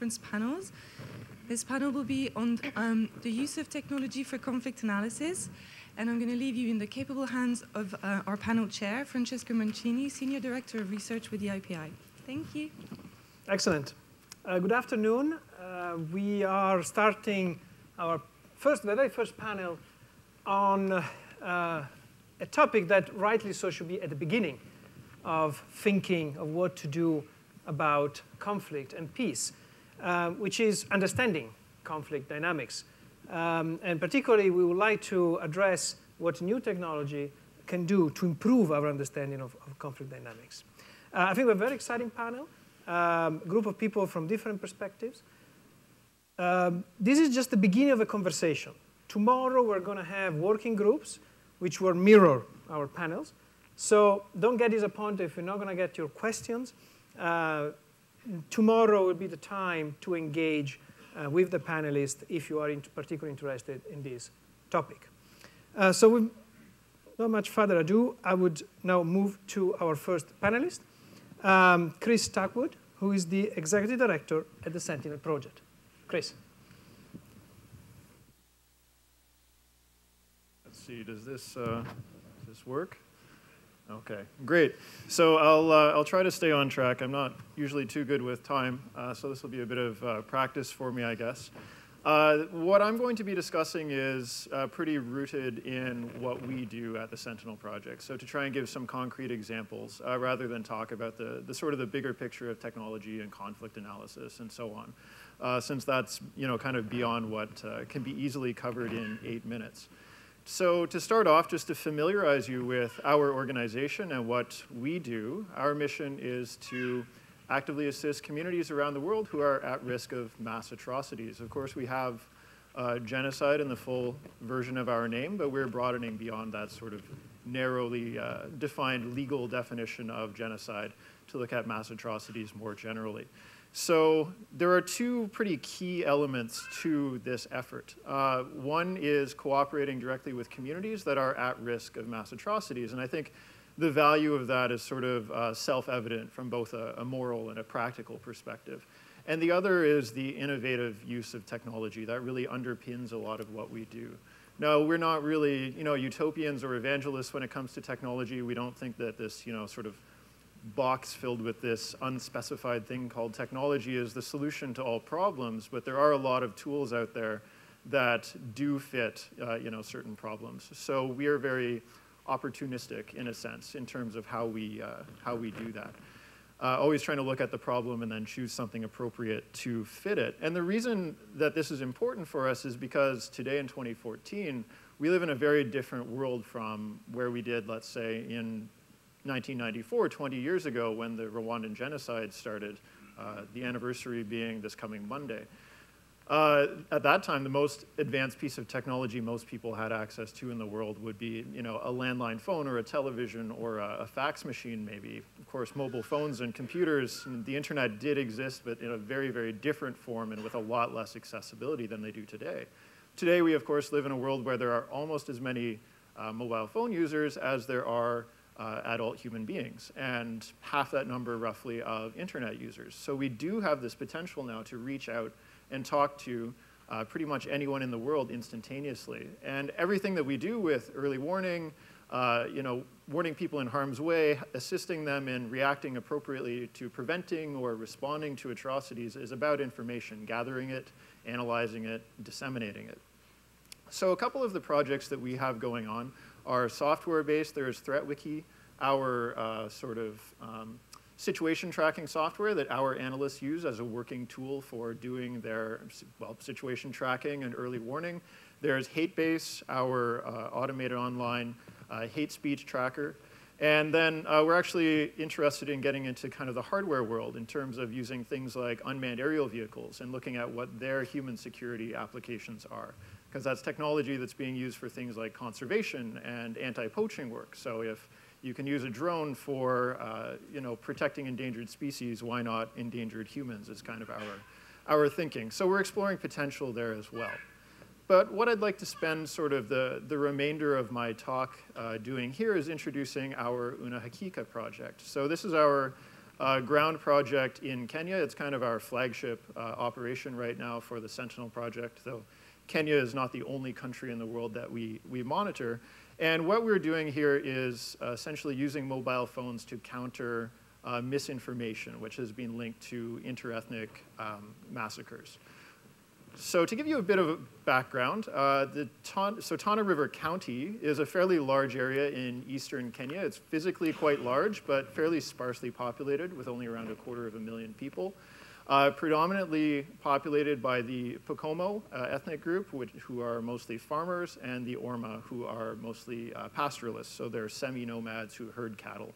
conference panels. This panel will be on the use of technology for conflict analysis, and I'm going to leave you in the capable hands of our panel chair, Francesco Mancini, Senior Director of Research with the IPI. Thank you. Excellent. Good afternoon. We are starting our very first panel on a topic that rightly so should be at the beginning of thinking of what to do about conflict and peace, which is understanding conflict dynamics. And particularly, we would like to address what new technology can do to improve our understanding of conflict dynamics. I think we're a very exciting panel, a group of people from different perspectives. This is just the beginning of a conversation. Tomorrow, we're going to have working groups, which will mirror our panels. So don't get disappointed if you're not going to get your questions. Tomorrow will be the time to engage with the panelists if you are particularly interested in this topic. So with not much further ado, I would now move to our first panelist, Chris Tuckwood, who is the Executive Director at the Sentinel Project. Chris. Let's see, does this work? Okay, great. So I'll try to stay on track. I'm not usually too good with time, so this will be a bit of practice for me, I guess. What I'm going to be discussing is pretty rooted in what we do at the Sentinel Project. So to try and give some concrete examples, rather than talk about the sort of the bigger picture of technology and conflict analysis and so on, since that's kind of beyond what can be easily covered in 8 minutes. So to start off, just to familiarize you with our organization and what we do, our mission is to actively assist communities around the world who are at risk of mass atrocities. Of course, we have genocide in the full version of our name, but we're broadening beyond that sort of narrowly defined legal definition of genocide to look at mass atrocities more generally. So there are two pretty key elements to this effort. One is cooperating directly with communities that are at risk of mass atrocities. And I think the value of that is sort of self-evident from both a moral and a practical perspective. And the other is the innovative use of technology that really underpins a lot of what we do. Now, we're not really utopians or evangelists when it comes to technology. We don't think that this sort of box filled with this unspecified thing called technology is the solution to all problems, but there are a lot of tools out there that do fit certain problems. So we are very opportunistic in a sense in terms of how we do that. Always trying to look at the problem and then choose something appropriate to fit it. And the reason that this is important for us is because today in 2014, we live in a very different world from where we did, let's say, in 1994, 20 years ago, when the Rwandan genocide started, the anniversary being this coming Monday. At that time, the most advanced piece of technology most people had access to in the world would be a landline phone or a television or a fax machine, maybe. Of course, mobile phones and computers, and the internet did exist, but in a very, very different form and with a lot less accessibility than they do today. Today, we, of course, live in a world where there are almost as many mobile phone users as there are adult human beings, and half that number roughly of internet users. So we do have this potential now to reach out and talk to pretty much anyone in the world instantaneously. And everything that we do with early warning, warning people in harm's way, assisting them in reacting appropriately to preventing or responding to atrocities is about information, gathering it, analyzing it, disseminating it. So a couple of the projects that we have going on are software-based. There's ThreatWiki, our sort of situation tracking software that our analysts use as a working tool for doing their situation tracking and early warning. There's HateBase, our automated online hate speech tracker. And then we're actually interested in getting into kind of the hardware world in terms of using things like unmanned aerial vehicles and looking at what their human security applications are. Because that's technology that's being used for things like conservation and anti-poaching work. So if you can use a drone for protecting endangered species, why not endangered humans is kind of our thinking. So we're exploring potential there as well. But what I'd like to spend sort of the remainder of my talk doing here is introducing our Una Hakika project. So this is our ground project in Kenya. It's kind of our flagship operation right now for the Sentinel Project, though Kenya is not the only country in the world that we monitor. And what we're doing here is essentially using mobile phones to counter misinformation, which has been linked to interethnic massacres. So to give you a bit of a background, Tana River County is a fairly large area in eastern Kenya. It's physically quite large, but fairly sparsely populated with only around 250,000 people. Predominantly populated by the Pokomo ethnic group, who are mostly farmers, and the Orma, who are mostly pastoralists, so they're semi-nomads who herd cattle.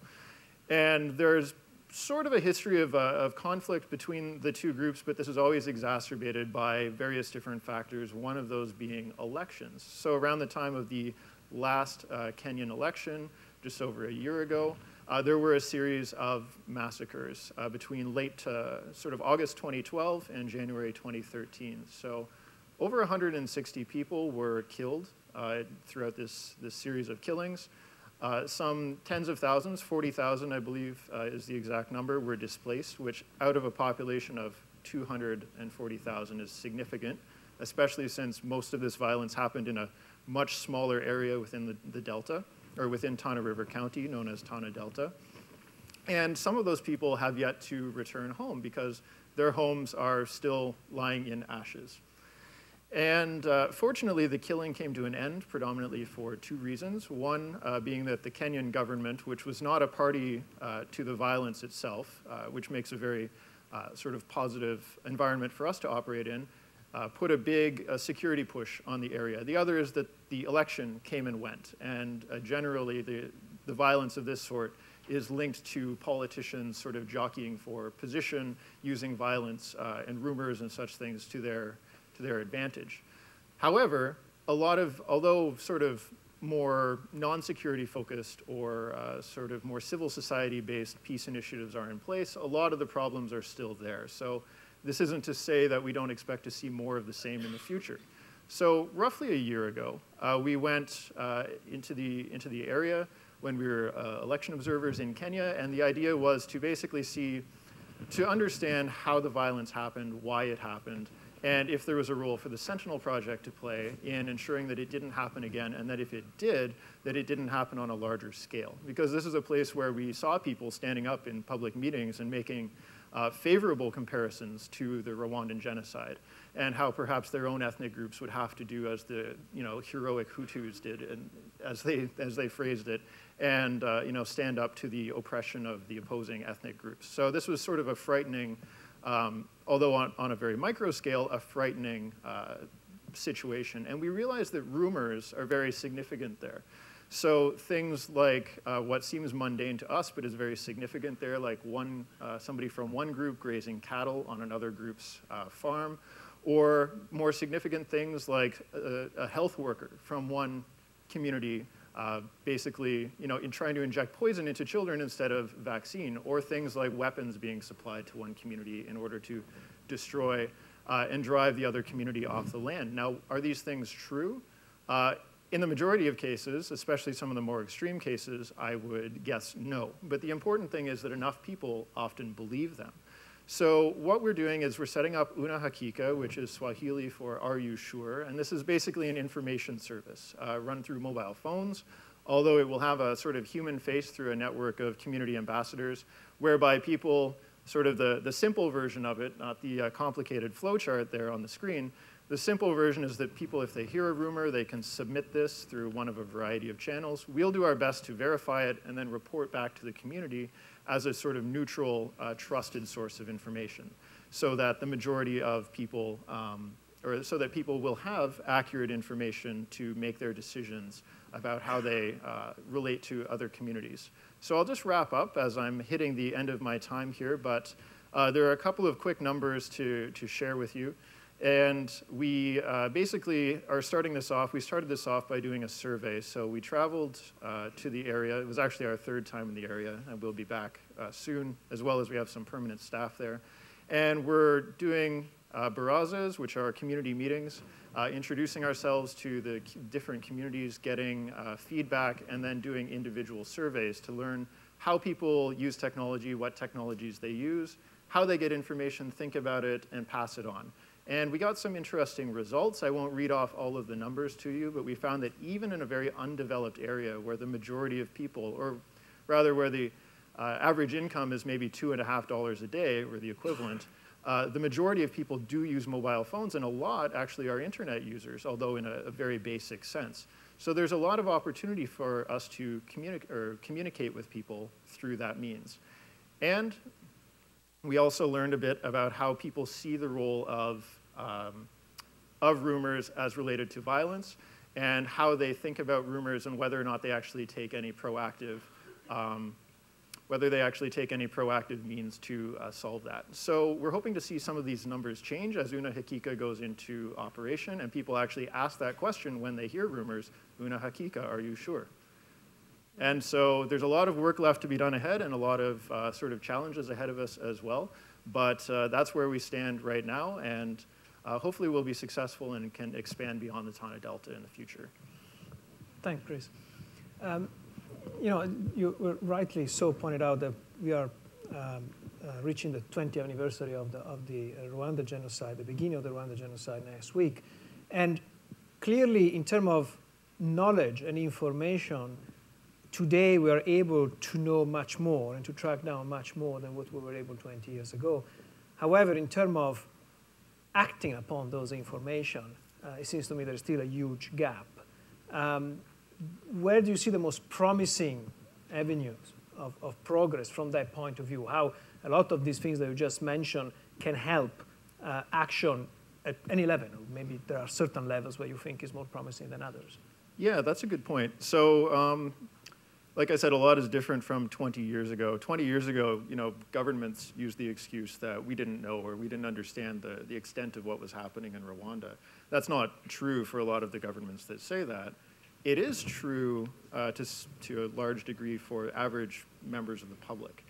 And there's sort of a history of conflict between the two groups, but this is always exacerbated by various different factors, one of those being elections. So around the time of the last Kenyan election, just over a year ago, there were a series of massacres between late sort of August 2012 and January 2013. So over 160 people were killed throughout this series of killings. Some tens of thousands, 40,000 I believe is the exact number, were displaced, which out of a population of 240,000 is significant, especially since most of this violence happened in a much smaller area within the Delta, or within Tana River County, known as Tana Delta. And some of those people have yet to return home because their homes are still lying in ashes. And fortunately, the killing came to an end predominantly for two reasons. One being that the Kenyan government, which was not a party to the violence itself, which makes a very sort of positive environment for us to operate in, put a big security push on the area. The other is that the election came and went, and generally the violence of this sort is linked to politicians sort of jockeying for position, using violence and rumors and such things to their advantage. However, although sort of more non-security focused or sort of more civil society-based peace initiatives are in place, a lot of the problems are still there. So this isn't to say that we don't expect to see more of the same in the future. So roughly a year ago, we went into the area when we were election observers in Kenya, and the idea was to basically to understand how the violence happened, why it happened, and if there was a role for the Sentinel Project to play in ensuring that it didn't happen again, and that if it did, that it didn't happen on a larger scale. Because this is a place where we saw people standing up in public meetings and making favorable comparisons to the Rwandan genocide, and how perhaps their own ethnic groups would have to do as the heroic Hutus did, and as they phrased it, and stand up to the oppression of the opposing ethnic groups. So this was sort of a frightening, although on a very micro scale, a frightening situation. And we realized that rumors are very significant there. So things like what seems mundane to us but is very significant there, like somebody from one group grazing cattle on another group's farm, or more significant things like a health worker from one community basically, in trying to inject poison into children instead of vaccine, or things like weapons being supplied to one community in order to destroy and drive the other community off the land. Now, are these things true? In the majority of cases, especially some of the more extreme cases, I would guess no. But the important thing is that enough people often believe them. So what we're doing is we're setting up Una Hakika, which is Swahili for Are You Sure? And this is basically an information service run through mobile phones, although it will have a sort of human face through a network of community ambassadors, whereby people, sort of the simple version of it, not the complicated flowchart there on the screen, the simple version is that people, if they hear a rumor, they can submit this through one of a variety of channels. We'll do our best to verify it and then report back to the community as a sort of neutral, trusted source of information, so that the majority of people, or so that people will have accurate information to make their decisions about how they relate to other communities. So I'll just wrap up as I'm hitting the end of my time here, but there are a couple of quick numbers to share with you. And we basically are starting this off. We started this off by doing a survey. So we traveled to the area. It was actually our third time in the area, and we'll be back soon, as well as we have some permanent staff there. And we're doing barazas, which are community meetings, introducing ourselves to the different communities, getting feedback, and then doing individual surveys to learn how people use technology, what technologies they use, how they get information, think about it, and pass it on. And we got some interesting results. I won't read off all of the numbers to you, but we found that even in a very undeveloped area where the majority of people, or rather where the average income is maybe $2.50 a day, or the equivalent, the majority of people do use mobile phones, and a lot actually are internet users, although in a very basic sense. So there's a lot of opportunity for us to communicate with people through that means. And we also learned a bit about how people see the role of rumors as related to violence, and how they think about rumors and whether or not they actually take any proactive means to solve that. So we're hoping to see some of these numbers change as Una Hakika goes into operation, and people actually ask that question when they hear rumors, Una Hakika, are you sure? And so there's a lot of work left to be done ahead, and a lot of sort of challenges ahead of us as well. But that's where we stand right now, and hopefully we'll be successful and can expand beyond the Tana Delta in the future. Thanks, Chris. You know, you rightly so pointed out that we are reaching the 20th anniversary of the Rwanda genocide, the beginning of the Rwanda genocide next week. And clearly, in terms of knowledge and information, today we are able to know much more and to track down much more than what we were able 20 years ago. However, in terms of acting upon those information, it seems to me there's still a huge gap. Where do you see the most promising avenues of progress from that point of view? How a lot of these things that you just mentioned can help action at any level? Maybe there are certain levels where you think is more promising than others. Yeah, that's a good point. So like I said, a lot is different from 20 years ago. 20 years ago, you know, governments used the excuse that we didn't know or we didn't understand the extent of what was happening in Rwanda. That's not true for a lot of the governments that say that. It is true to a large degree for average members of the public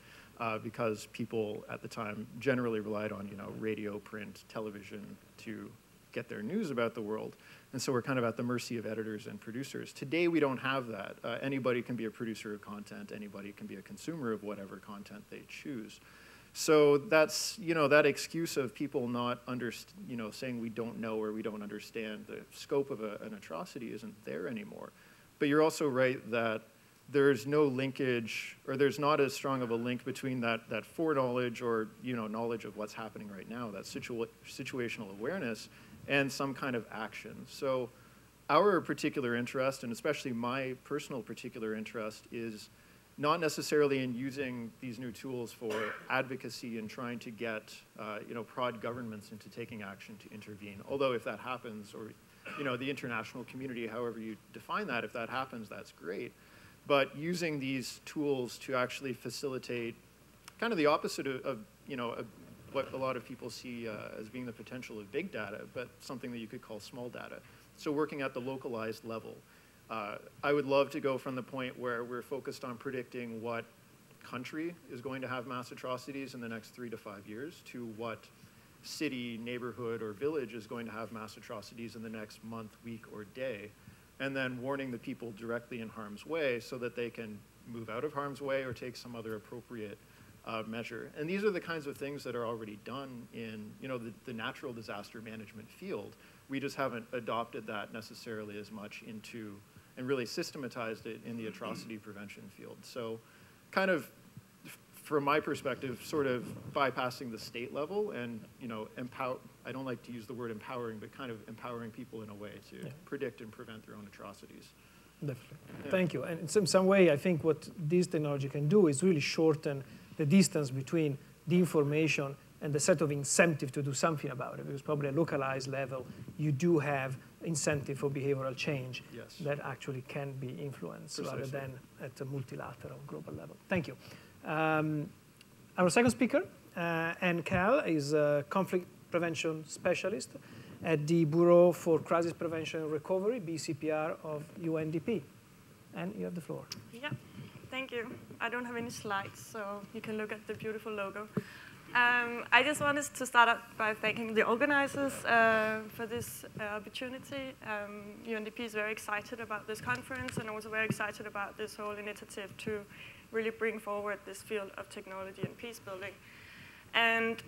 because people at the time generally relied on, you know, radio, print, television to get their news about the world. And so we're kind of at the mercy of editors and producers. Today, we don't have that. Anybody can be a producer of content. Anybody can be a consumer of whatever content they choose. So that's, you know, that excuse of people not saying we don't know or we don't understand the scope of an atrocity isn't there anymore. But you're also right that there's no linkage, or there's not as strong of a link between that foreknowledge or, you know, knowledge of what's happening right now, that situational awareness, and some kind of action. So our particular interest, and especially my personal particular interest, is not necessarily in using these new tools for advocacy and trying to get, you know, prod governments into taking action to intervene. Although if that happens, or, you know, the international community, however you define that, if that happens, that's great. But using these tools to actually facilitate kind of the opposite of you know, what a lot of people see as being the potential of big data, but something that you could call small data. So working at the localized level. I would love to go from the point where we're focused on predicting what country is going to have mass atrocities in the next 3 to 5 years to what city, neighborhood, or village is going to have mass atrocities in the next month, week, or day, and then warning the people directly in harm's way so that they can move out of harm's way or take some other appropriate measure. And these are the kinds of things that are already done in, you know, the natural disaster management field. We just haven't adopted that necessarily as much into and really systematized it in the atrocity prevention field. So kind of, from my perspective, sort of bypassing the state level and, you know, I don't like to use the word empowering, but kind of empowering people in a way to predict and prevent their own atrocities. Definitely. Yeah. Thank you. And in some way, I think what this technology can do is really shorten the distance between the information and the set of incentive to do something about it, because probably at a localized level, you do have incentive for behavioral change that actually can be influenced rather than at a multilateral global level. Thank you. Our second speaker, Anne Kahl, is a conflict prevention specialist at the Bureau for Crisis Prevention and Recovery, BCPR of UNDP. And you have the floor. Yeah, thank you. I don't have any slides, so you can look at the beautiful logo. I just wanted to start out by thanking the organizers for this opportunity. UNDP is very excited about this conference and also very excited about this whole initiative to really bring forward this field of technology and peace building. And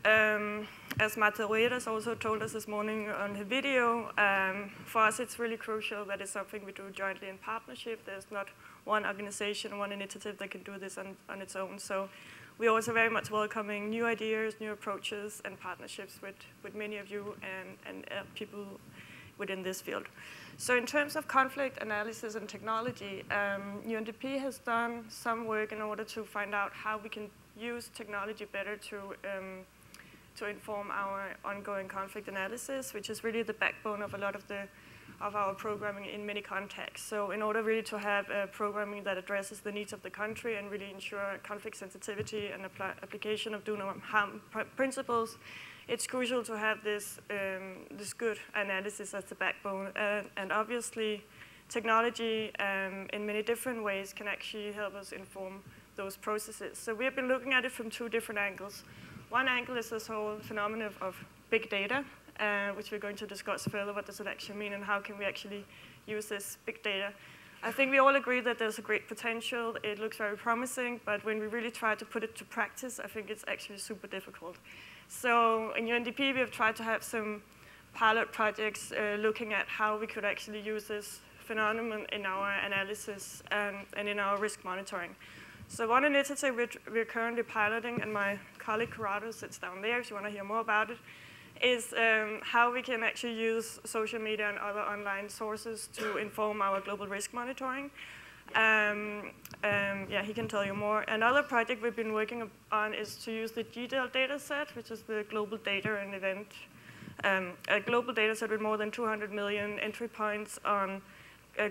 as Marta Ruedas also told us this morning on her video, for us it's really crucial that it's something we do jointly in partnership. There's not one organization, one initiative that can do this on its own. So we're also very much welcoming new ideas, new approaches, and partnerships with many of you and people within this field. So in terms of conflict analysis and technology, UNDP has done some work in order to find out how we can use technology better to inform our ongoing conflict analysis, which is really the backbone of a lot of our programming in many contexts. So in order really to have programming that addresses the needs of the country and really ensure conflict sensitivity and application of do no harm principles, it's crucial to have this good analysis as the backbone. And obviously, technology in many different ways can actually help us inform those processes. So we have been looking at it from two different angles. One angle is this whole phenomenon of big data, which we're going to discuss further. What does it actually mean and how can we actually use this big data? I think we all agree that there's a great potential. It looks very promising, but when we really try to put it to practice, I think it's actually super difficult. So in UNDP, we have tried to have some pilot projects looking at how we could actually use this phenomenon in our analysis and in our risk monitoring. So one initiative we're currently piloting, and my colleague Corrado sits down there if you want to hear more about it, is how we can actually use social media and other online sources to inform our global risk monitoring. Yeah, he can tell you more. Another project we've been working on is to use the GDEL data set, which is the global data and event, a global data set with more than 200 million entry points on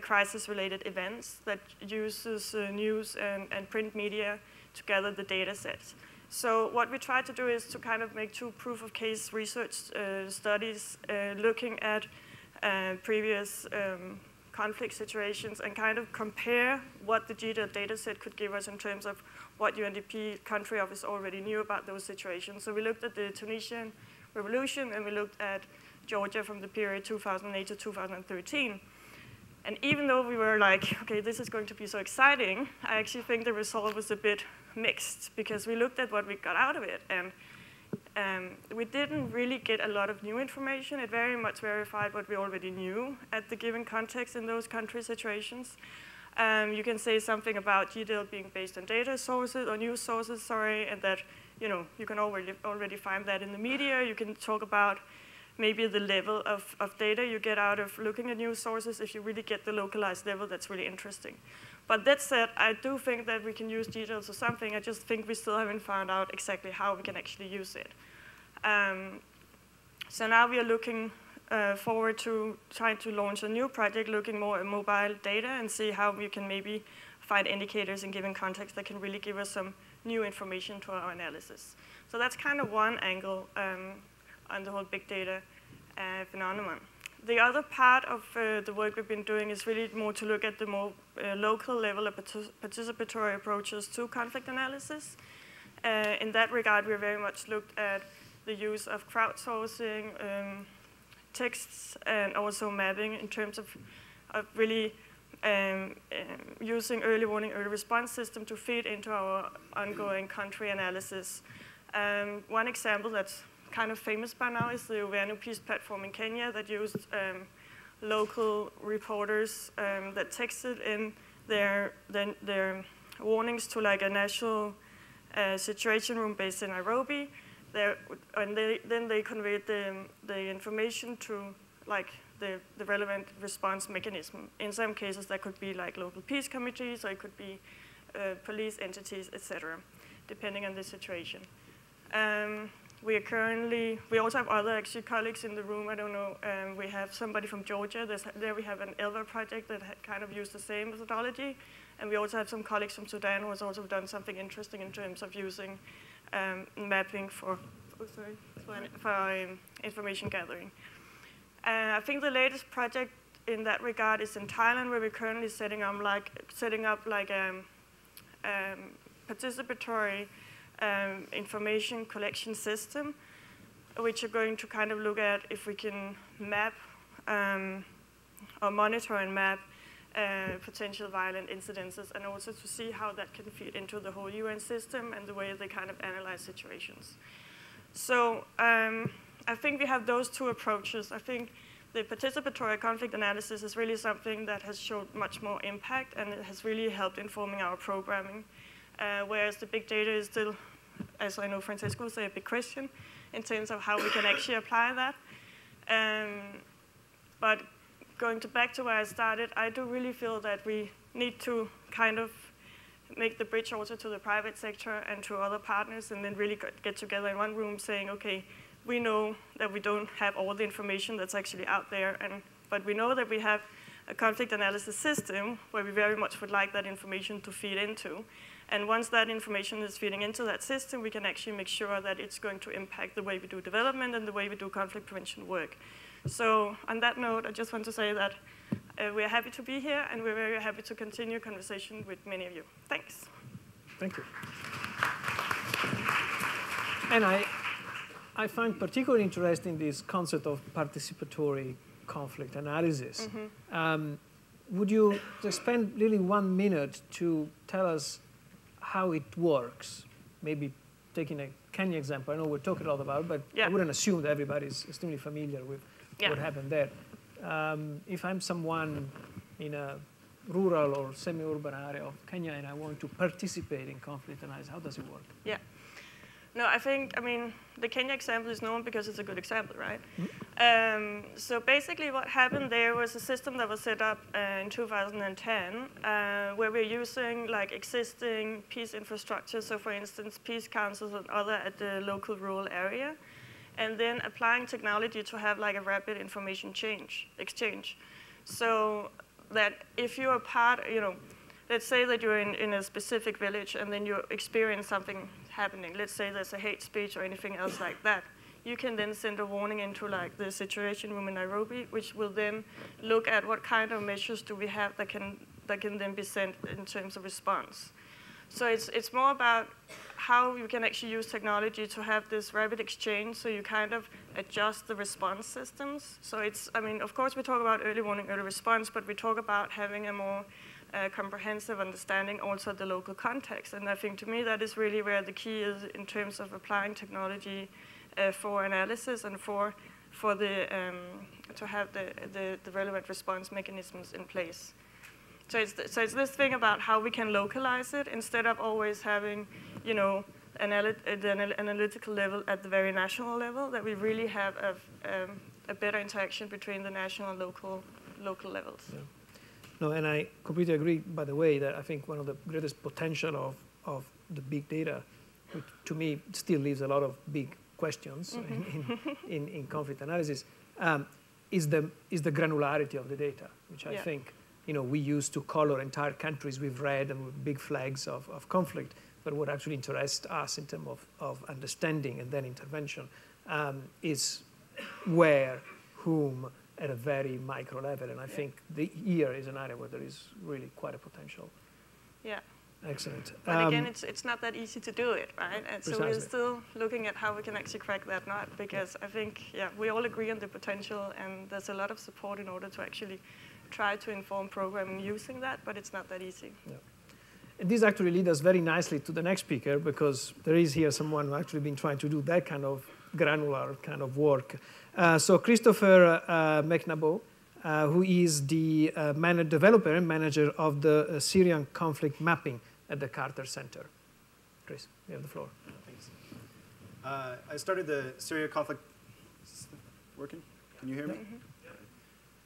crisis-related events that uses news and print media to gather the data sets. So what we try to do is to kind of make two proof-of-case research studies looking at previous conflict situations and kind of compare what the GDEL data set could give us in terms of what UNDP country office already knew about those situations. So we looked at the Tunisian revolution and we looked at Georgia from the period 2008 to 2013. And even though we were like, okay, this is going to be so exciting, I actually think the result was a bit mixed because we looked at what we got out of it. And we didn't really get a lot of new information. It very much verified what we already knew at the given context in those country situations. You can say something about GDEL being based on data sources or news sources, sorry, and that you can already find that in the media. You can talk about maybe the level of data you get out of looking at news sources. If you really get the localized level, that's really interesting. But that said, I do think that we can use GDEL to something. I just think we still haven't found out exactly how we can actually use it. So now we are looking forward to trying to launch a new project looking more at mobile data and see how we can maybe find indicators in given context that can really give us some new information to our analysis. So that's kind of one angle on the whole big data phenomenon. The other part of the work we've been doing is really more to look at the more local level of participatory approaches to conflict analysis. In that regard, we very much looked at the use of crowdsourcing, texts, and also mapping in terms of really using early warning, early response system to feed into our ongoing country analysis. One example that's kind of famous by now is the UNDP platform in Kenya that used local reporters that texted in their warnings to like a national situation room based in Nairobi. And then they conveyed the information to like the relevant response mechanism. In some cases, that could be like local peace committees, or it could be police entities, etc., depending on the situation. We also have other actually colleagues in the room. I don't know. We have somebody from Georgia. There we have an ELVA project that kind of used the same methodology. And we also have some colleagues from Sudan who has also done something interesting in terms of using mapping for information gathering. I think the latest project in that regard is in Thailand, where we're currently setting up like a participatory information collection system, which are going to kind of look at if we can map or monitor and map potential violent incidences, and also to see how that can feed into the whole UN system and the way they kind of analyze situations. So I think we have those two approaches. I think the participatory conflict analysis is really something that has showed much more impact, and it has really helped informing our programming, whereas the big data is still, as I know Francesco will say, a big question in terms of how we can actually apply that. But going back to where I started, I do really feel that we need to kind of make the bridge also to the private sector and to other partners, and then really get together in one room saying, okay, we know that we don't have all the information that's actually out there, but we know that we have a conflict analysis system where we very much would like that information to feed into. And once that information is feeding into that system, we can actually make sure that it's going to impact the way we do development and the way we do conflict prevention work. So on that note, I just want to say that we're happy to be here, and we're very happy to continue conversation with many of you. Thanks. Thank you. And I find particularly interesting this concept of participatory conflict analysis. Mm-hmm. Would you just spend really 1 minute to tell us how it works? Maybe taking a Kenya example. I know we're talking a lot about it, but I wouldn't assume that everybody's extremely familiar with what happened there. If I'm someone in a rural or semi-urban area of Kenya and I want to participate in conflict analysis, how does it work? Yeah. No, I mean, the Kenya example is known because it's a good example, right? Mm-hmm. So basically what happened there was a system that was set up in 2010 where we're using like existing peace infrastructure, so for instance, peace councils and other at the local rural area, and then applying technology to have like a rapid information exchange. So that if you're a part, let's say that you're in a specific village and then you experience something happening. Let's say there's a hate speech or anything else like that. You can then send a warning into like the situation room in Nairobi, which will then look at what kind of measures do we have that can then be sent in terms of response. So it's more about how you can actually use technology to have this rapid exchange, so you kind of adjust the response systems. So I mean, of course we talk about early warning, early response, but we talk about having a more comprehensive understanding also of the local context. And I think to me that is really where the key is in terms of applying technology for analysis and for to have the relevant response mechanisms in place. So it's this thing about how we can localize it instead of always having, the analytical level at the very national level, that we really have a better interaction between the national and local levels. Yeah. No, and I completely agree, by the way, that I think one of the greatest potential of the big data, which to me still leaves a lot of big questions in conflict analysis, is the granularity of the data, which I think we use to color entire countries with red and with big flags of conflict. But what actually interests us in terms of understanding and then intervention is where, whom, at a very micro level. And I think here is an area where there is really quite a potential. Yeah. Excellent. But again, it's not that easy to do it, right? And so we're still looking at how we can actually crack that nut, because I think, we all agree on the potential, and there's a lot of support in order to actually try to inform programming using that, but it's not that easy. Yeah. And this actually leads us very nicely to the next speaker, because there is here someone who actually been trying to do that kind of granular kind of work. So Christopher McNaboe, who is the developer and manager of the Syrian conflict mapping at the Carter Center. Chris, you have the floor. Thanks. I started the Syria conflict. Working? Can you hear me? Mm-hmm.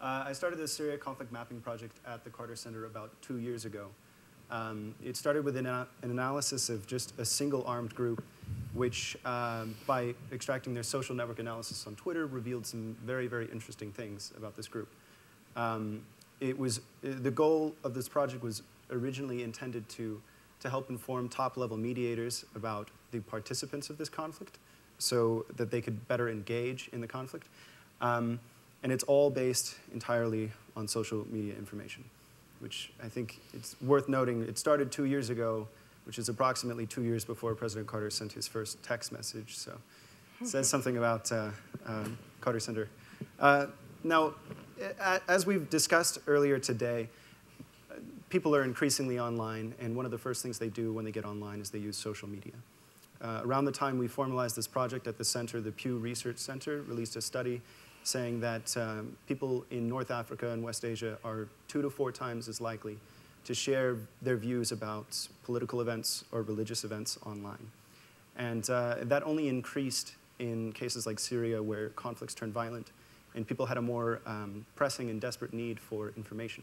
I started the Syria conflict mapping project at the Carter Center about 2 years ago. It started with an analysis of just a single armed group, which, by extracting their social network analysis on Twitter, revealed some very, very interesting things about this group. The goal of this project was originally intended to help inform top-level mediators about the participants of this conflict so that they could better engage in the conflict. And it's all based entirely on social media information, which I think it's worth noting. It started 2 years ago, which is approximately 2 years before President Carter sent his first text message. So it says something about Carter Center. Now, as we've discussed earlier today, people are increasingly online, and one of the first things they do when they get online is they use social media. Around the time we formalized this project at the center, the Pew Research Center released a study saying that people in North Africa and West Asia are 2 to 4 times as likely to share their views about political events or religious events online. And that only increased in cases like Syria, where conflicts turned violent and people had a more pressing and desperate need for information.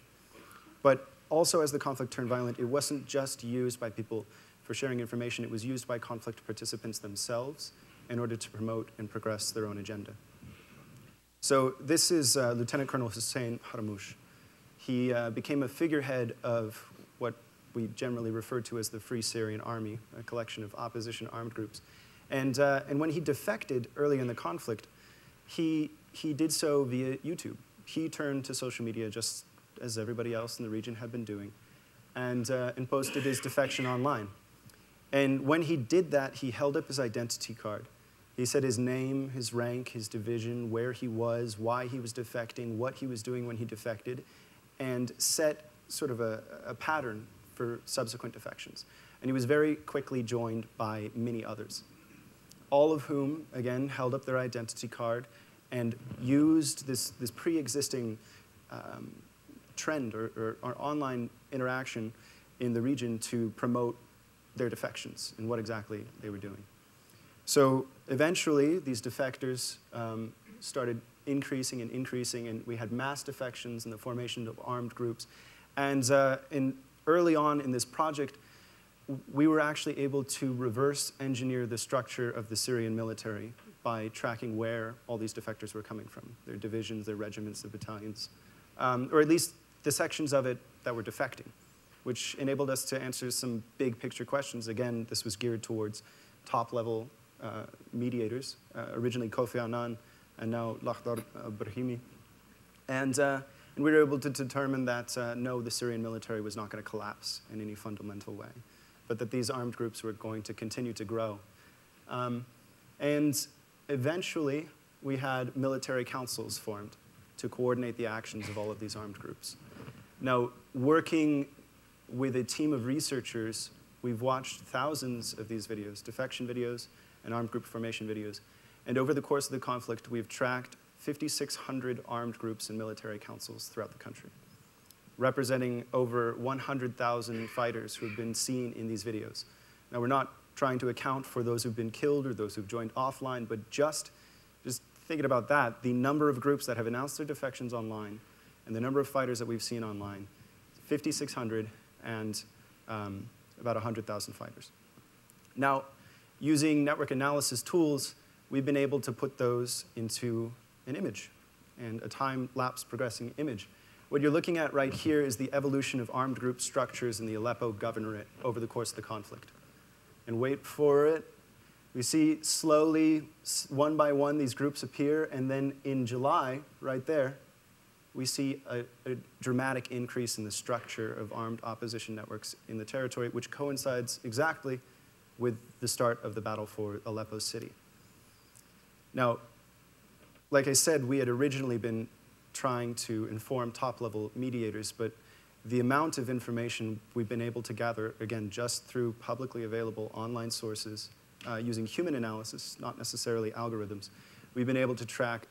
But also, as the conflict turned violent, it wasn't just used by people for sharing information. It was used by conflict participants themselves in order to promote and progress their own agenda. So this is Lieutenant Colonel Hussein Haramouche. He became a figurehead of what we generally refer to as the Free Syrian Army, a collection of opposition armed groups. And when he defected early in the conflict, he did so via YouTube. He turned to social media just as everybody else in the region had been doing, and posted his defection online. And when he did that, he held up his identity card. He said his name, his rank, his division, where he was, why he was defecting, what he was doing when he defected, and set sort of a pattern for subsequent defections. And he was very quickly joined by many others, all of whom, again, held up their identity card and used this pre-existing trend or online interaction in the region to promote their defections and what exactly they were doing. So eventually, these defectors started increasing, and we had mass defections and the formation of armed groups. And early on in this project, we were actually able to reverse engineer the structure of the Syrian military by tracking where all these defectors were coming from, their divisions, their regiments, their battalions, or at least the sections of it that were defecting, which enabled us to answer some big picture questions. Again, this was geared towards top-level mediators, originally Kofi Annan and now Lakhdar Brahimi. And we were able to determine that, no, the Syrian military was not going to collapse in any fundamental way, but that these armed groups were going to continue to grow. And eventually, we had military councils formed to coordinate the actions of all of these armed groups. Now, working with a team of researchers, we've watched thousands of these videos, defection videos and armed group formation videos. And over the course of the conflict, we've tracked 5,600 armed groups and military councils throughout the country, representing over 100,000 fighters who have been seen in these videos. Now, we're not trying to account for those who've been killed or those who've joined offline, but just thinking about that, the number of groups that have announced their defections online and the number of fighters that we've seen online, 5,600 and about 100,000 fighters. Now, using network analysis tools, we've been able to put those into an image and a time-lapse progressing image. What you're looking at right here is the evolution of armed group structures in the Aleppo governorate over the course of the conflict. And wait for it. We see slowly, one by one, these groups appear, and then in July, right there, we see a dramatic increase in the structure of armed opposition networks in the territory, which coincides exactly with the start of the battle for Aleppo city. Now, like I said, we had originally been trying to inform top-level mediators, but the amount of information we've been able to gather, again, just through publicly available online sources, using human analysis, not necessarily algorithms, we've been able to track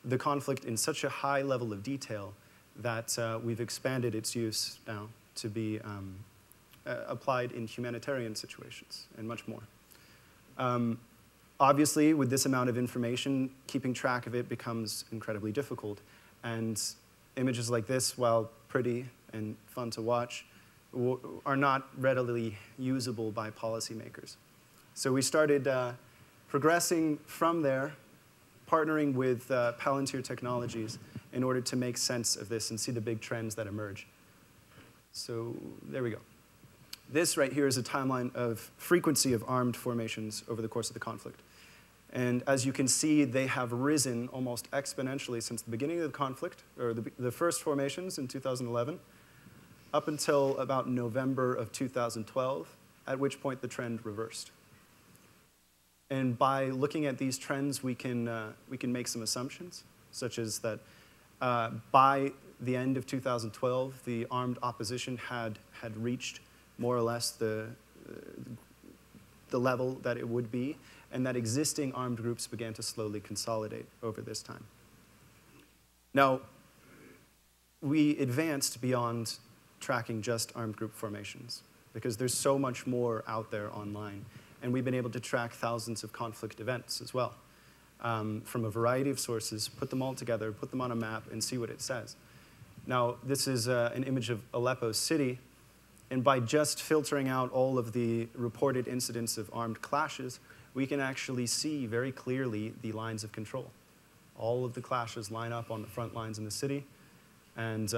the conflict in such a high level of detail that we've expanded its use now to be applied in humanitarian situations and much more. Obviously, with this amount of information, keeping track of it becomes incredibly difficult. And images like this, while pretty and fun to watch, are not readily usable by policymakers. So we started progressing from there, partnering with Palantir Technologies in order to make sense of this and see the big trends that emerge. So there we go. This right here is a timeline of frequency of armed formations over the course of the conflict. And as you can see, they have risen almost exponentially since the beginning of the conflict, or the first formations in 2011, up until about November of 2012, at which point the trend reversed. And by looking at these trends, we can make some assumptions, such as that By the end of 2012, the armed opposition had reached more or less the level that it would be, and that existing armed groups began to slowly consolidate over this time. Now, we advanced beyond tracking just armed group formations, because there's so much more out there online, and we've been able to track thousands of conflict events as well, from a variety of sources, put them all together, put them on a map, and see what it says. Now, this is an image of Aleppo city, and by just filtering out all of the reported incidents of armed clashes, we can actually see very clearly the lines of control. All of the clashes line up on the front lines in the city, and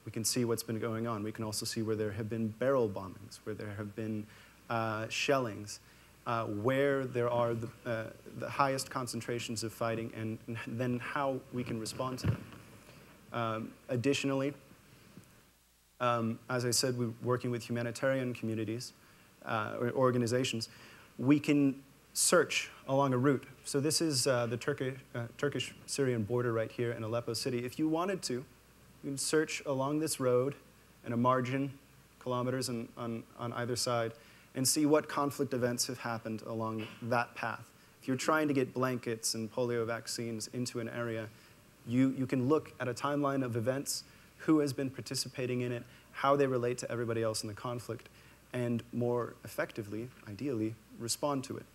we can see what's been going on. We can also see where there have been barrel bombings, where there have been shellings, where there are the highest concentrations of fighting, and then how we can respond to them. Additionally, as I said, we're working with humanitarian communities or organizations. We can search along a route. So this is the Turkish-Syrian border right here in Aleppo city. If you wanted to, you can search along this road and a margin, kilometers on either side, and see what conflict events have happened along that path. If you're trying to get blankets and polio vaccines into an area, you can look at a timeline of events, who has been participating in it, how they relate to everybody else in the conflict, and more effectively, ideally, respond to it.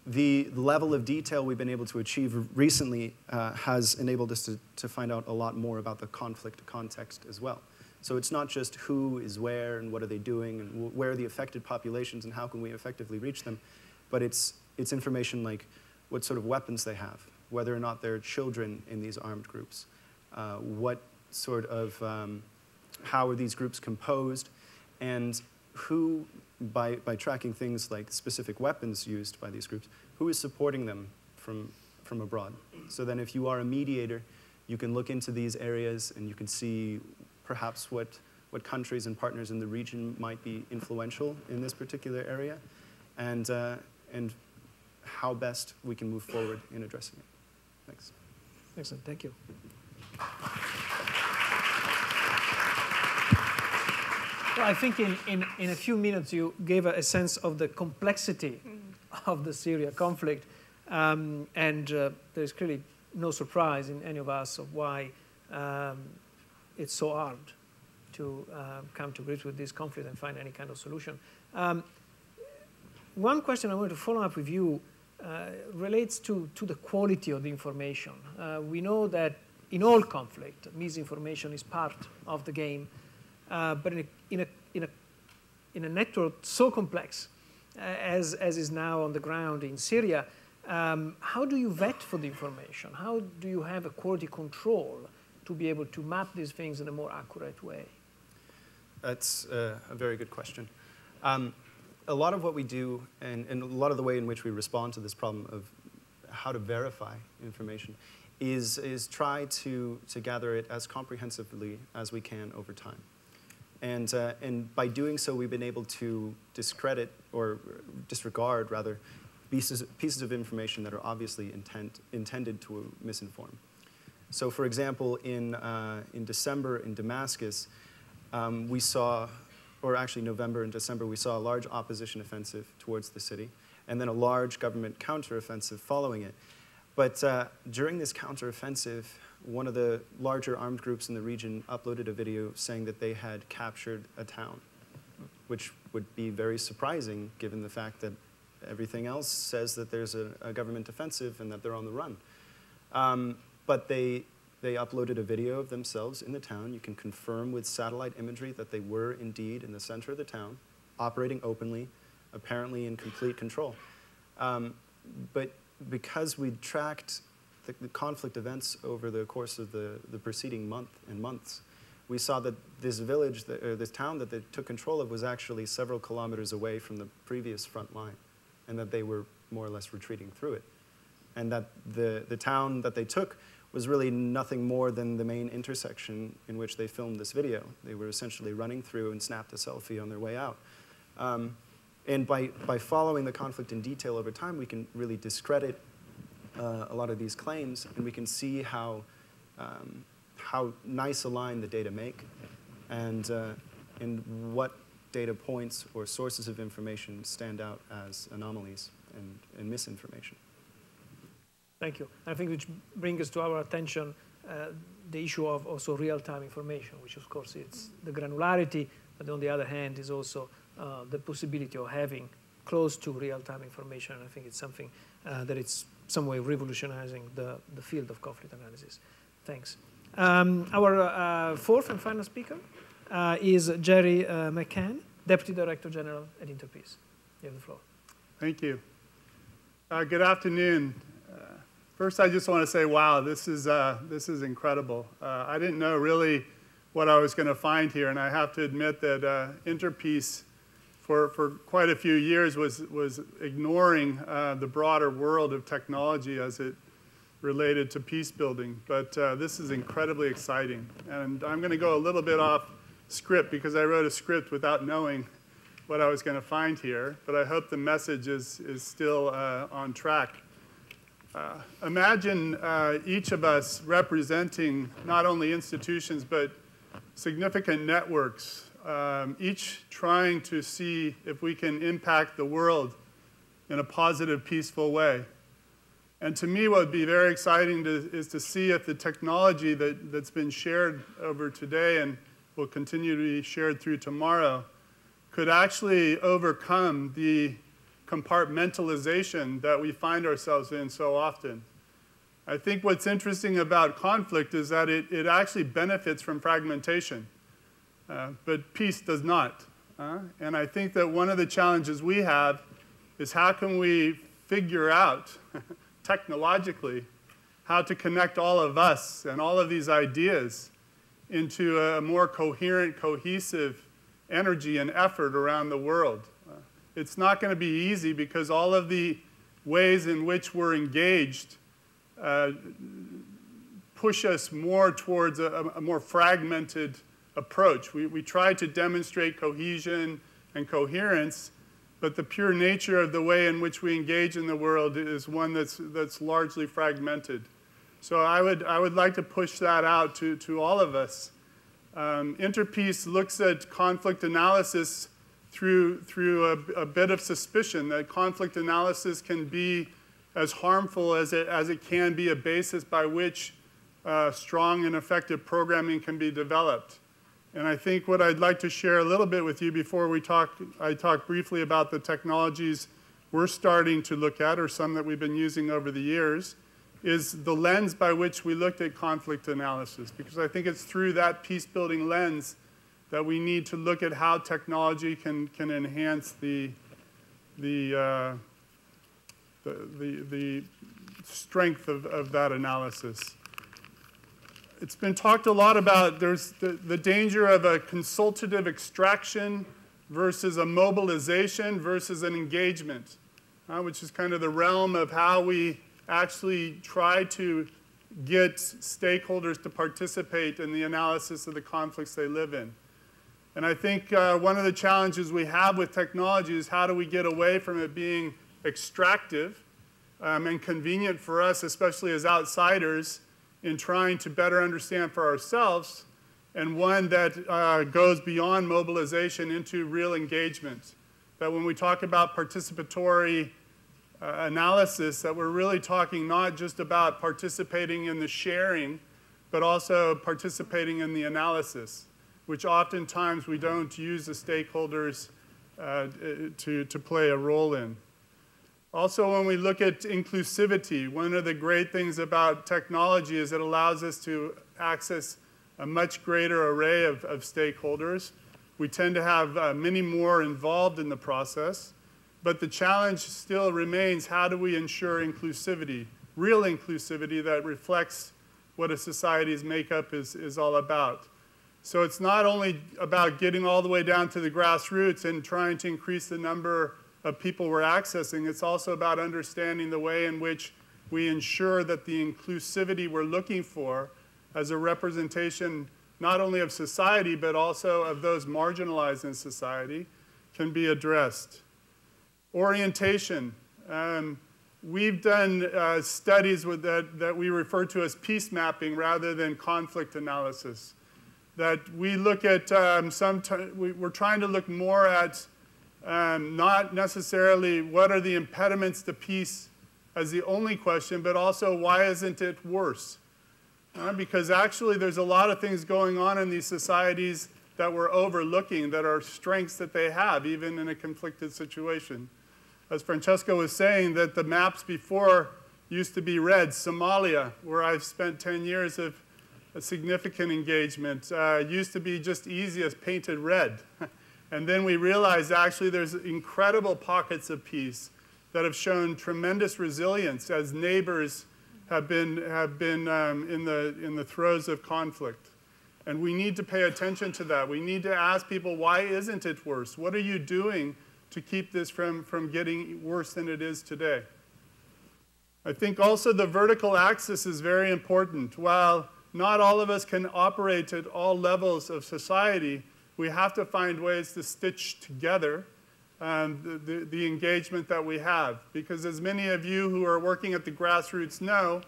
The level of detail we've been able to achieve recently has enabled us to find out a lot more about the conflict context as well. So it's not just who is where and what are they doing and where are the affected populations and how can we effectively reach them, but it's information like what sort of weapons they have, whether or not there are children in these armed groups, what sort of, how are these groups composed, and who, by tracking things like specific weapons used by these groups, who is supporting them from abroad. So then if you are a mediator, you can look into these areas and you can see perhaps what countries and partners in the region might be influential in this particular area, and how best we can move forward in addressing it. Thanks. Excellent, thank you. Well, I think in a few minutes you gave a sense of the complexity of the Syria conflict, and there's clearly no surprise in any of us of why it's so hard to come to grips with this conflict and find any kind of solution. One question I wanted to follow up with you relates to the quality of the information. We know that in all conflict, misinformation is part of the game, but in a network so complex as is now on the ground in Syria, how do you vet for the information? How do you have a quality control to be able to map these things in a more accurate way? That's a very good question. A lot of what we do, and a lot of the way in which we respond to this problem of how to verify information, is try to gather it as comprehensively as we can over time. And by doing so, we've been able to discredit, or disregard, rather, pieces of information that are obviously intended to misinform. So for example, in December in Damascus, we saw, or actually November and December, we saw a large opposition offensive towards the city, and then a large government counteroffensive following it. But during this counteroffensive, one of the larger armed groups in the region uploaded a video saying that they had captured a town, which would be very surprising given the fact that everything else says that there's a government offensive and that they're on the run. But they uploaded a video of themselves in the town. You can confirm with satellite imagery that they were indeed in the center of the town, operating openly, apparently in complete control. But because we tracked the conflict events over the course of the preceding months, we saw that this village, this town that they took control of was actually several kilometers away from the previous front line, and that they were more or less retreating through it. And that the town that they took was really nothing more than the main intersection in which they filmed this video. They were essentially running through and snapped a selfie on their way out. And by following the conflict in detail over time, we can really discredit a lot of these claims, and we can see how nice aligned the data make, and what data points or sources of information stand out as anomalies and misinformation. Thank you. I think which brings us to our attention the issue of also real-time information, which of course it's the granularity, but on the other hand is also the possibility of having close to real-time information. And I think it's something that it's some way revolutionizing the field of conflict analysis. Thanks. Our fourth and final speaker is Jerry McCann, Deputy Director General at Interpeace. You have the floor. Thank you. Good afternoon. First, I just want to say, wow, this is incredible. I didn't know really what I was going to find here, and I have to admit that Interpeace, for quite a few years, was ignoring the broader world of technology as it related to peace building. But this is incredibly exciting, and I'm going to go a little bit off script because I wrote a script without knowing what I was going to find here. But I hope the message is still on track. Imagine each of us representing not only institutions, but significant networks, each trying to see if we can impact the world in a positive, peaceful way. And to me, what would be very exciting is to see if the technology that's been shared over today and will continue to be shared through tomorrow could actually overcome the compartmentalization that we find ourselves in so often. I think what's interesting about conflict is that it actually benefits from fragmentation, but peace does not. And I think that one of the challenges we have is how can we figure out technologically how to connect all of us and all of these ideas into a more coherent, cohesive energy and effort around the world. It's not going to be easy because all of the ways in which we're engaged push us more towards a more fragmented approach. We try to demonstrate cohesion and coherence, but the pure nature of the way in which we engage in the world is one that's largely fragmented. So I would like to push that out to all of us. Interpeace looks at conflict analysis through a bit of suspicion that conflict analysis can be as harmful as it can be a basis by which strong and effective programming can be developed. And I think what I'd like to share a little bit with you before I talk briefly about the technologies we're starting to look at, or some that we've been using over the years, is the lens by which we looked at conflict analysis. Because I think it's through that peace-building lens that we need to look at how technology can enhance the strength of that analysis. It's been talked a lot about there's the danger of a consultative extraction versus a mobilization versus an engagement, which is kind of the realm of how we actually try to get stakeholders to participate in the analysis of the conflicts they live in. And I think one of the challenges we have with technology is how do we get away from it being extractive and convenient for us, especially as outsiders, in trying to better understand for ourselves, and one that goes beyond mobilization into real engagement. That when we talk about participatory analysis, that we're really talking not just about participating in the sharing, but also participating in the analysis, which oftentimes we don't use the stakeholders to play a role in. Also, when we look at inclusivity, one of the great things about technology is it allows us to access a much greater array of stakeholders. We tend to have many more involved in the process, but the challenge still remains, how do we ensure inclusivity, real inclusivity that reflects what a society's makeup is all about. So it's not only about getting all the way down to the grassroots and trying to increase the number of people we're accessing, it's also about understanding the way in which we ensure that the inclusivity we're looking for as a representation not only of society, but also of those marginalized in society, can be addressed. Orientation. we've done studies that we refer to as peace mapping rather than conflict analysis. That we look at, we're trying to look more at not necessarily what are the impediments to peace as the only question, but also why isn't it worse? Because actually there's a lot of things going on in these societies that we're overlooking that are strengths that they have, even in a conflicted situation. As Francesco was saying, that the maps before used to be red. Somalia, where I've spent 10 years of a significant engagement, used to be just easy as painted red. And then we realized actually there's incredible pockets of peace that have shown tremendous resilience as neighbors have been in the throes of conflict. And we need to pay attention to that. We need to ask people, why isn't it worse? What are you doing to keep this from getting worse than it is today? I think also the vertical axis is very important. While not all of us can operate at all levels of society, we have to find ways to stitch together the engagement that we have. Because as many of you who are working at the grassroots know,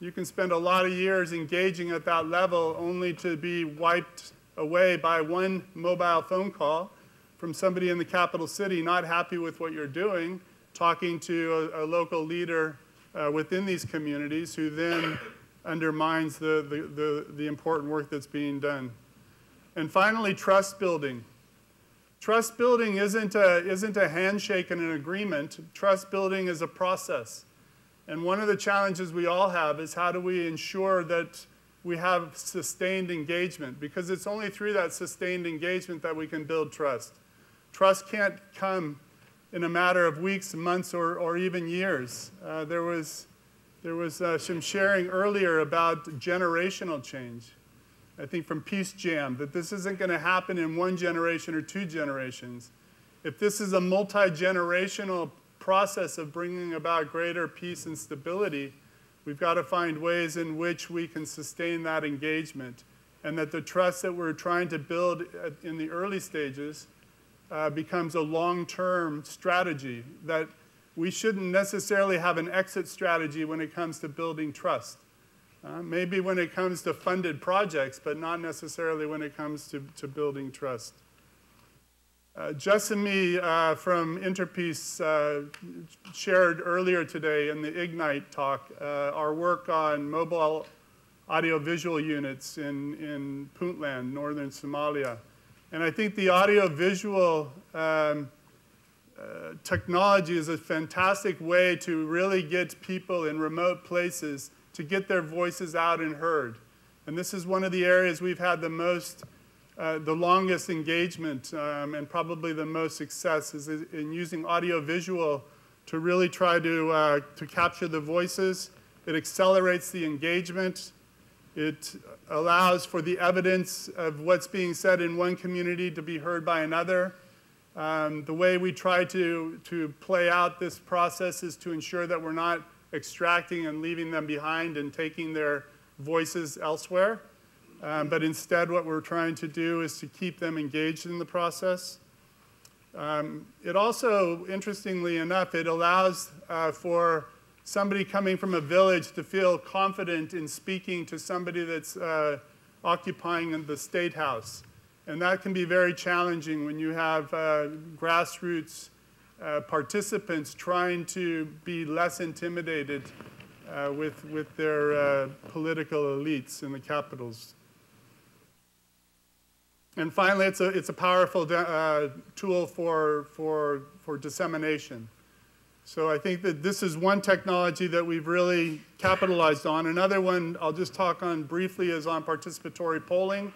you can spend a lot of years engaging at that level only to be wiped away by one mobile phone call from somebody in the capital city not happy with what you're doing, talking to a local leader within these communities who then undermines the important work that's being done. And finally, trust building. Trust building isn't a handshake and an agreement. Trust building is a process. And one of the challenges we all have is how do we ensure that we have sustained engagement? Because it's only through that sustained engagement that we can build trust. Trust can't come in a matter of weeks, months, or even years. There was some sharing earlier about generational change. I think from Peace Jam, that this isn't going to happen in one generation or 2 generations. If this is a multi-generational process of bringing about greater peace and stability, we've got to find ways in which we can sustain that engagement, and that the trust that we're trying to build in the early stages becomes a long-term strategy, that we shouldn't necessarily have an exit strategy when it comes to building trust. Maybe when it comes to funded projects, but not necessarily when it comes to building trust. Jessamy from Interpeace shared earlier today in the Ignite talk our work on mobile audiovisual units in Puntland, northern Somalia. And I think the audiovisual technology is a fantastic way to really get people in remote places to get their voices out and heard. And this is one of the areas we've had the longest engagement and probably the most success is in using audiovisual to really try to capture the voices. It accelerates the engagement. It allows for the evidence of what's being said in one community to be heard by another. The way we try to play out this process is to ensure that we're not extracting and leaving them behind and taking their voices elsewhere. But instead, what we're trying to do is to keep them engaged in the process. It also, interestingly enough, it allows for somebody coming from a village to feel confident in speaking to somebody that's occupying the State House. And that can be very challenging when you have grassroots participants trying to be less intimidated with their political elites in the capitals. And finally, it's a powerful tool for dissemination. So I think that this is one technology that we've really capitalized on. Another one I'll just talk on briefly is on participatory polling.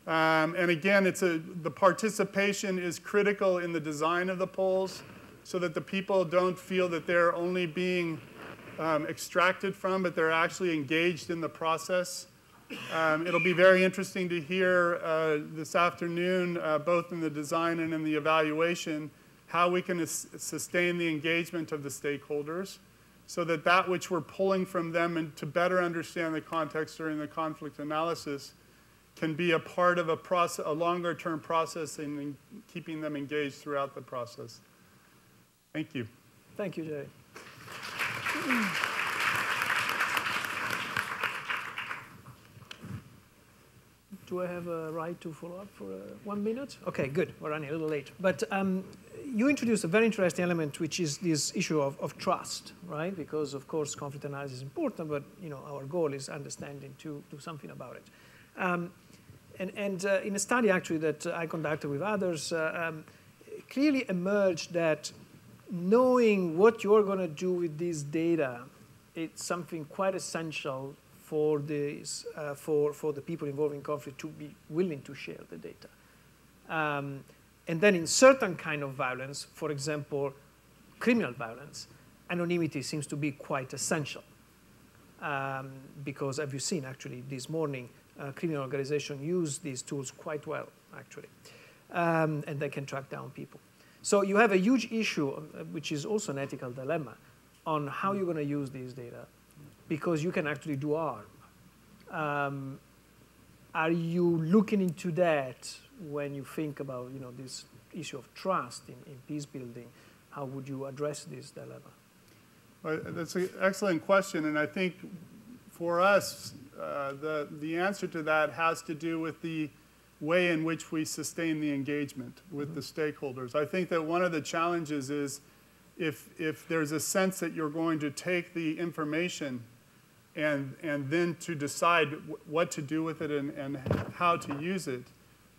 And again, the participation is critical in the design of the polls so that the people don't feel that they're only being extracted from, but they're actually engaged in the process. It'll be very interesting to hear this afternoon, both in the design and in the evaluation, how we can sustain the engagement of the stakeholders so that that which we're pulling from them and to better understand the context during the conflict analysis can be a part of a longer-term process in keeping them engaged throughout the process. Thank you. Thank you, Jay. Do I have a right to follow up for 1 minute? OK, good. We're running a little late. But you introduced a very interesting element, which is this issue of trust, right? Because, of course, conflict analysis is important, but our goal is understanding to do something about it. In a study, actually, that I conducted with others, clearly emerged that knowing what you're going to do with this data, it's something quite essential for the people involved in conflict to be willing to share the data. And then in certain kind of violence, for example, criminal violence, anonymity seems to be quite essential. Because, as you've seen, actually, this morning, criminal organizations use these tools quite well, actually. And they can track down people. So you have a huge issue, which is also an ethical dilemma, on how you're going to use these data, because you can actually do harm. Are you looking into that when you think about this issue of trust in peace building? How would you address this dilemma? Well, that's an excellent question, and I think for us, the answer to that has to do with the way in which we sustain the engagement with the stakeholders. I think that one of the challenges is if there's a sense that you're going to take the information and then to decide what to do with it and how to use it,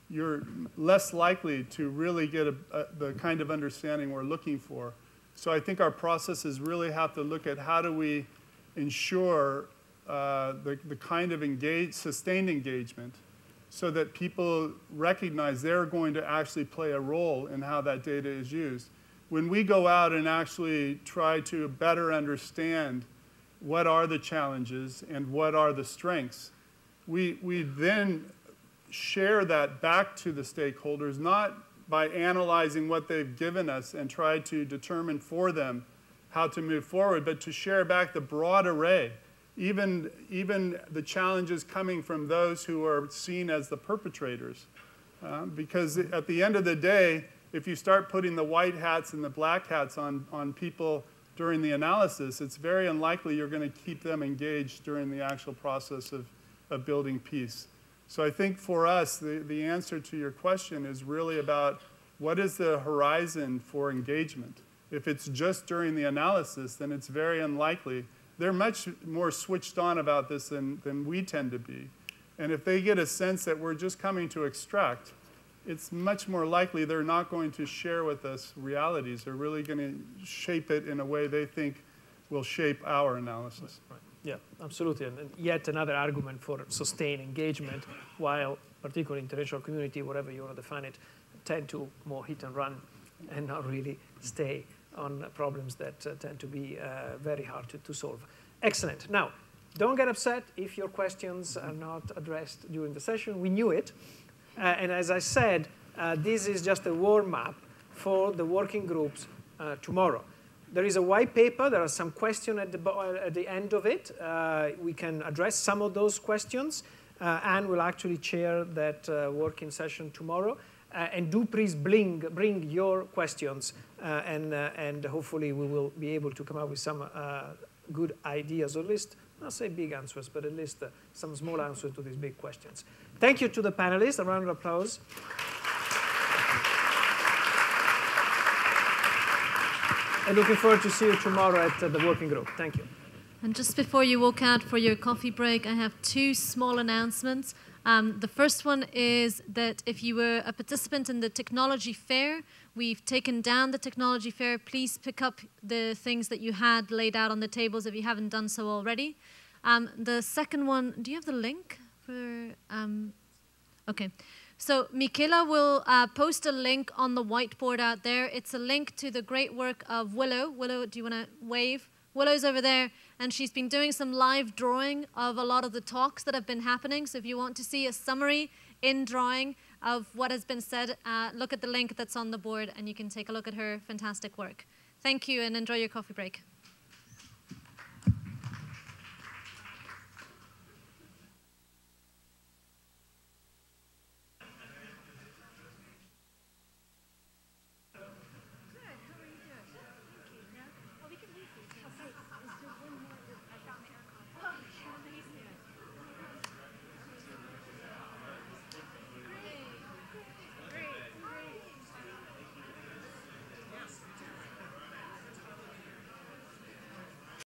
you're less likely to really get the kind of understanding we're looking for. So I think our processes really have to look at how do we ensure the kind of sustained engagement so that people recognize they're going to actually play a role in how that data is used. When we go out and actually try to better understand what are the challenges and what are the strengths, we then share that back to the stakeholders, not by analyzing what they've given us and try to determine for them how to move forward, but to share back the broad array, even the challenges coming from those who are seen as the perpetrators. Because at the end of the day, if you start putting the white hats and the black hats on people during the analysis, it's very unlikely you're going to keep them engaged during the actual process of building peace. So I think for us, the answer to your question is really about what is the horizon for engagement. If it's just during the analysis, then it's very unlikely. They're much more switched on about this than we tend to be. And if they get a sense that we're just coming to extract, it's much more likely they're not going to share with us realities. They're really going to shape it in a way they think will shape our analysis. Right. Yeah, absolutely. And yet another argument for sustained engagement, while particularly international community, whatever you want to define it, tend to more hit and run and not really stay on problems that tend to be very hard to solve. Excellent. Now, don't get upset if your questions are not addressed during the session. We knew it. And as I said, this is just a warm-up for the working groups tomorrow. There is a white paper. There are some questions at the end of it. We can address some of those questions. And we'll actually chair that working session tomorrow. And do please bring your questions. And hopefully we will be able to come up with some good ideas, or at least, not say big answers, but at least some small answers to these big questions. Thank you to the panelists. A round of applause. And looking forward to see you tomorrow at the working group. Thank you. And just before you walk out for your coffee break, I have two small announcements. The first one is that if you were a participant in the technology fair, we've taken down the technology fair. Please pick up the things that you had laid out on the tables if you haven't done so already. The second one, do you have the link for? Okay. So Michela will post a link on the whiteboard out there. It's a link to the great work of Willow. Willow, do you want to wave? Willow's over there, and she's been doing some live drawing of a lot of the talks that have been happening. So if you want to see a summary in drawing of what has been said, look at the link that's on the board, and you can take a look at her fantastic work. Thank you, and enjoy your coffee break.